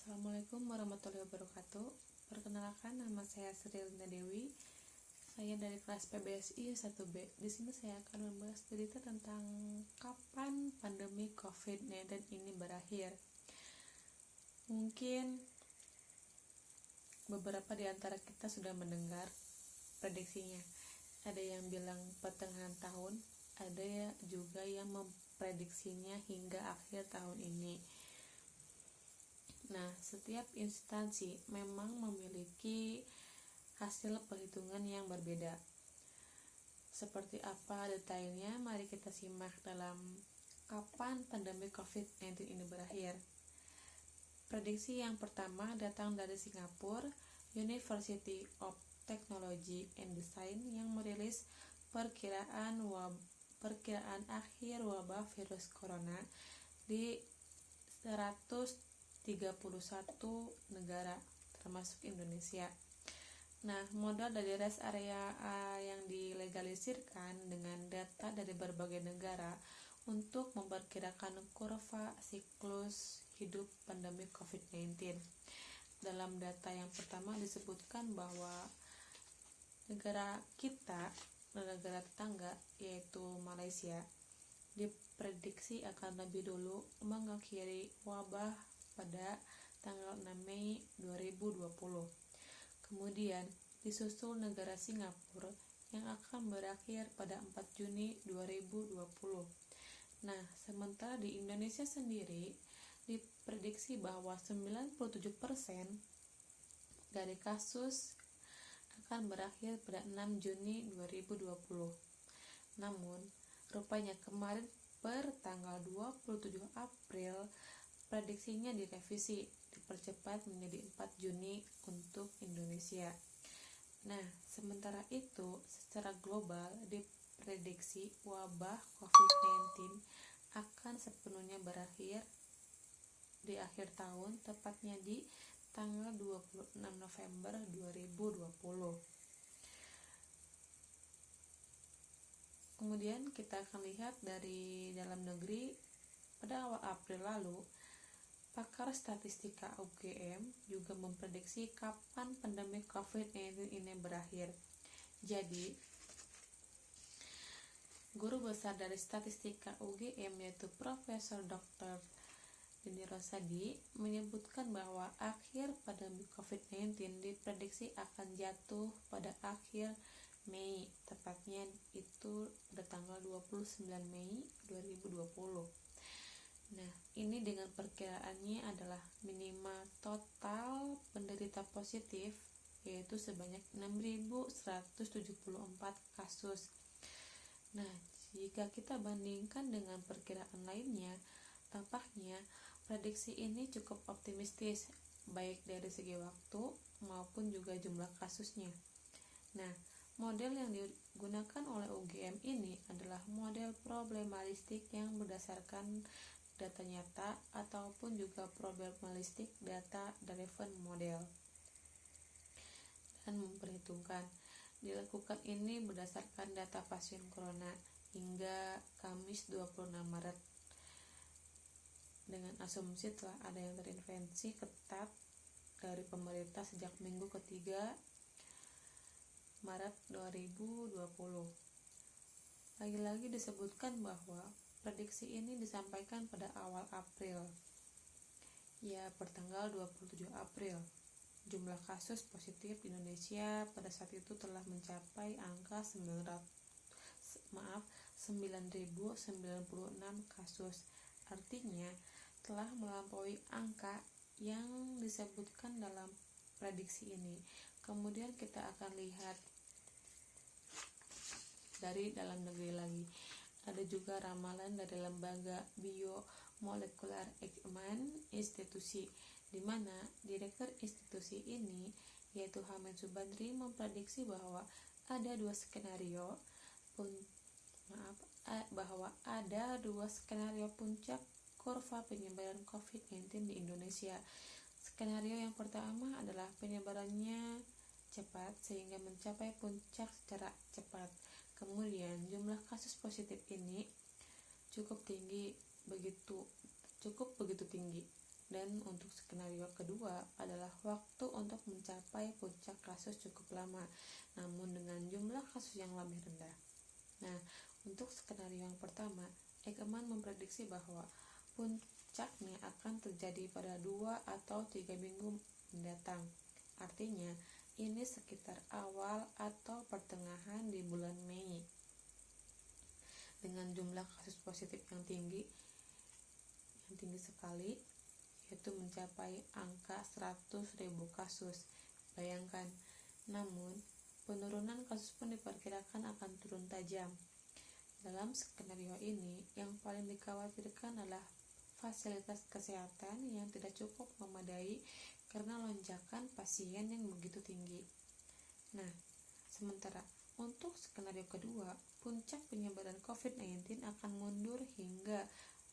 Assalamualaikum warahmatullahi wabarakatuh. Perkenalkan, nama saya Sri Linda Dewi. Saya dari kelas PBSI 1B. Di sini saya akan membahas cerita tentang kapan pandemi COVID-19 ini berakhir. Mungkin beberapa di antara kita sudah mendengar prediksinya. Ada yang bilang pertengahan tahun, ada juga yang memprediksinya hingga akhir tahun ini. Nah, setiap instansi memang memiliki hasil perhitungan yang berbeda. Seperti apa detailnya? Mari kita simak dalam kapan pandemi COVID-19 ini berakhir. Prediksi yang pertama datang dari Singapura, University of Technology and Design yang merilis perkiraan akhir wabah virus corona di 131 negara termasuk Indonesia. Nah, modal dari rest area yang dilegalisirkan dengan data dari berbagai negara untuk memperkirakan kurva siklus hidup pandemi COVID-19. Dalam data yang pertama disebutkan bahwa negara tetangga yaitu Malaysia diprediksi akan lebih dulu mengakhiri wabah pada tanggal 6 Mei 2020. Kemudian disusul negara Singapura yang akan berakhir pada 4 Juni 2020. Nah, sementara di Indonesia sendiri diprediksi bahwa 97% dari kasus akan berakhir pada 6 Juni 2020. Namun, rupanya kemarin per tanggal 27 April prediksinya direvisi, dipercepat menjadi 4 Juni untuk Indonesia. Nah, sementara itu secara global diprediksi wabah COVID-19 akan sepenuhnya berakhir di akhir tahun, tepatnya di tanggal 26 November 2020. Kemudian kita akan lihat dari dalam negeri. Pada awal April lalu, pakar statistika UGM juga memprediksi kapan pandemi COVID-19 ini berakhir. Jadi, guru besar dari statistika UGM yaitu Profesor Dr. Deni Rosadi menyebutkan bahwa akhir pandemi COVID-19 diprediksi akan jatuh pada akhir Mei, tepatnya itu pada tanggal 29 Mei 2020. Nah, ini dengan perkiraannya adalah minimal total penderita positif yaitu sebanyak 6.174 kasus. Nah, jika kita bandingkan dengan perkiraan lainnya, tampaknya prediksi ini cukup optimistis baik dari segi waktu maupun juga jumlah kasusnya. Nah, model yang digunakan oleh UGM ini adalah model probabilistik yang berdasarkan data nyata ataupun juga probabilistik data driven model, dan memperhitungkan dilakukan ini berdasarkan data pasien corona hingga Kamis 26 Maret dengan asumsi telah ada yang terinfeksi ketat dari pemerintah sejak minggu ketiga Maret 2020. Lagi-lagi disebutkan bahwa prediksi ini disampaikan pada awal April, ya pertanggal 27 April. Jumlah kasus positif di Indonesia pada saat itu telah mencapai angka 9.096 kasus. Artinya telah melampaui angka yang disebutkan dalam prediksi ini. Kemudian kita akan lihat dari dalam negeri lagi. Ada juga ramalan dari lembaga biomolekular Eijkman Institusi, di mana direktur institusi ini yaitu Hamid Subandri memprediksi bahwa ada dua skenario puncak kurva penyebaran COVID-19 di Indonesia. Skenario yang pertama adalah penyebarannya cepat sehingga mencapai puncak secara cepat. Kemudian jumlah kasus positif ini cukup begitu tinggi. Dan untuk skenario kedua adalah waktu untuk mencapai puncak kasus cukup lama, namun dengan jumlah kasus yang lebih rendah. Nah, untuk skenario yang pertama, Ekman memprediksi bahwa puncaknya akan terjadi pada 2 atau 3 minggu mendatang. Artinya, ini sekitar awal atau pertengahan di bulan Mei. Dengan jumlah kasus positif yang tinggi sekali, yaitu mencapai angka 100.000 kasus. Bayangkan, namun penurunan kasus pun diperkirakan akan turun tajam. Dalam skenario ini, yang paling dikhawatirkan adalah fasilitas kesehatan yang tidak cukup memadai karena lonjakan pasien yang begitu tinggi. Nah, sementara untuk skenario kedua, puncak penyebaran COVID-19 akan mundur hingga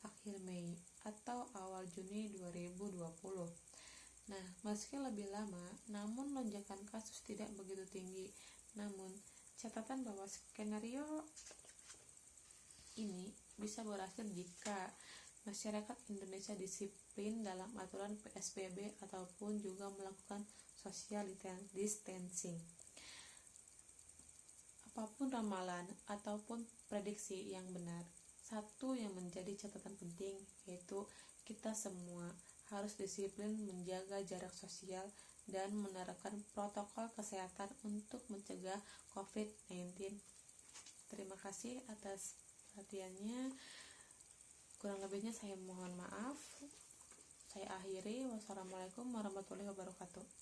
akhir Mei atau awal Juni 2020. Nah, meski lebih lama, namun lonjakan kasus tidak begitu tinggi. Namun, catatan bahwa skenario ini bisa berhasil jika masyarakat Indonesia disiplin dalam aturan PSBB ataupun juga melakukan social distancing. Apapun ramalan ataupun prediksi yang benar, satu yang menjadi catatan penting yaitu kita semua harus disiplin menjaga jarak sosial dan menerapkan protokol kesehatan untuk mencegah COVID-19. Terima kasih atas perhatiannya. Kurang lebihnya saya mohon maaf. Saya akhiri. Wassalamualaikum warahmatullahi wabarakatuh.